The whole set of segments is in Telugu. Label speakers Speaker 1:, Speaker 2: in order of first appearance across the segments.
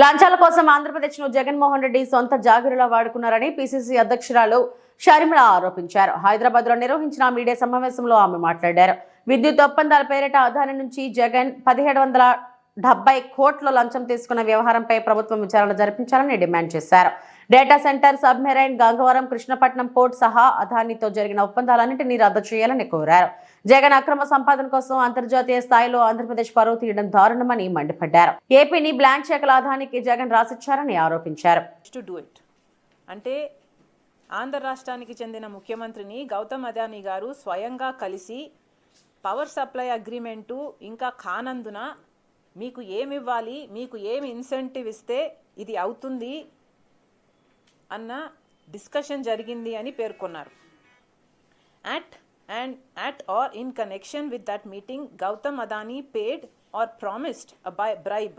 Speaker 1: లంచాల కోసం ఆంధ్రప్రదేశ్ ను జగన్మోహన్ రెడ్డి సొంత జాగిరిలా వాడుకున్నారని పిసిసి అధ్యక్షురాలు షర్మిల ఆరోపించారు. హైదరాబాద్ లో నిర్వహించిన మీడియా సమావేశంలో ఆమె మాట్లాడారు. విద్యుత్ ఒప్పందాల పేరిట అదాని నుంచి జగన్ 1770 కోట్ల లంచం తీసుకున్న వ్యవహారంపై ప్రభుత్వం విచారణ జరిపించాలని డిమాండ్ చేశారు. Data centre, submarine, Gangavaram, Krishnapatnam port సహా అదానితో జరిగిన ఒప్పందాలన్నింటినీ రద్దు చేయాలని కోరారు. జగన్ అక్రమ సంపాదన కోసం అంతర్జాతీయ స్థాయిలో ఆంధ్రప్రదేశ్ పరువు తీయడం దారుణమని మండిపడ్డారు. ఏపీని బ్లాంక్ చెక్ల అదానికి జగన్ రాసిచ్చారని ఆరోపించారు.
Speaker 2: అంటే ఆంధ్ర రాష్ట్రానికి చెందిన ముఖ్యమంత్రిని గౌతమ్ అదానీ గారు స్వయంగా కలిసి పవర్ సప్లై అగ్రిమెంటు ఇంకా కానందున మీకు ఏమి ఇవ్వాలి, మీకు ఏమి ఇన్సెంటివ్ ఇస్తే ఇది అవుతుంది అన్న డిస్కషన్ జరిగింది అని పేర్కొన్నారు. At or in connection with that meeting, Gautam Adani paid or promised a bribe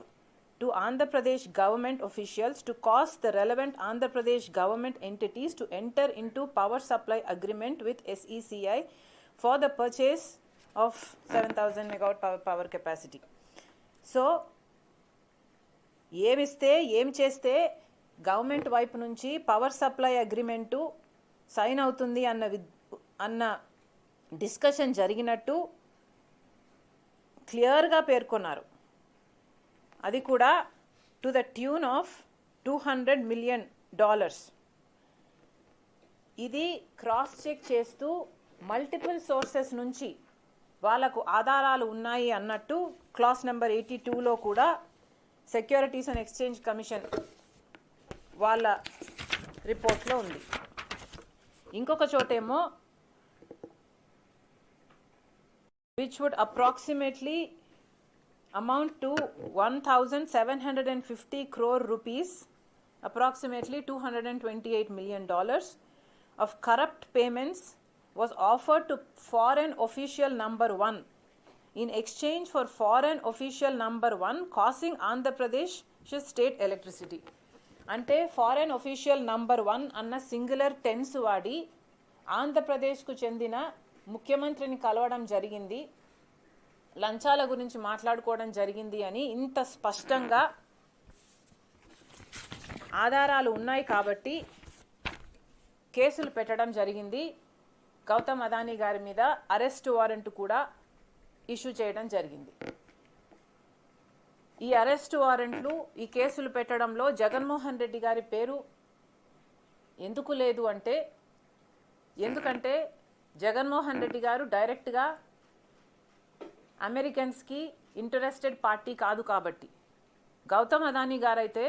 Speaker 2: to Andhra Pradesh government officials to cause the relevant Andhra Pradesh government entities to enter into power supply agreement with SECI for the purchase of 7,000 megawatt power capacity. So, ఏమిస్తే ఏం చేస్తే గవర్నమెంట్ వైపు నుంచి పవర్ సప్లై అగ్రిమెంటు సైన్ అవుతుంది అన్న డిస్కషన్ జరిగినట్టు క్లియర్గా పేర్కొన్నారు. అది కూడా to the tune of $200 million. ఇది క్రాస్ చెక్ చేస్తూ మల్టిపుల్ సోర్సెస్ నుంచి వాళ్ళకు ఆధారాలు ఉన్నాయి అన్నట్టు క్లాస్ నెంబర్ 82లో కూడా సెక్యూరిటీస్ అండ్ ఎక్స్చేంజ్ కమిషన్ వాళ్ళ రిపోర్ట్లో ఉంది. ఇంకొక చోటేమో which would approximately amount to 1,750 crore rupees, approximately $228 million of corrupt payments was offered to foreign official number 1 in exchange for foreign official number 1 causing Andhra Pradesh state electricity. అంటే ఫారెన్ official number 1 అన్న సింగులర్ టెన్స్ వాడి ఆంధ్రప్రదేశ్కు చెందిన ముఖ్యమంత్రిని కలవడం జరిగింది, లంచాల గురించి మాట్లాడుకోవడం జరిగింది అని ఇంత స్పష్టంగా ఆధారాలు ఉన్నాయి కాబట్టి కేసులు పెట్టడం జరిగింది. గౌతమ్ అదానీ గారి మీద అరెస్ట్ వారెంట్ కూడా ఇష్యూ చేయడం జరిగింది. ఈ అరెస్ట్ వారెంట్లు, ఈ కేసులు పెట్టడంలో జగన్మోహన్ రెడ్డి గారి పేరు ఎందుకు లేదు అంటే, ఎందుకంటే జగన్మోహన్ రెడ్డి గారు డైరెక్ట్గా అమెరికన్స్కి ఇంట్రెస్టెడ్ పార్టీ కాదు కాబట్టి. గౌతమ్ అదానీ గారైతే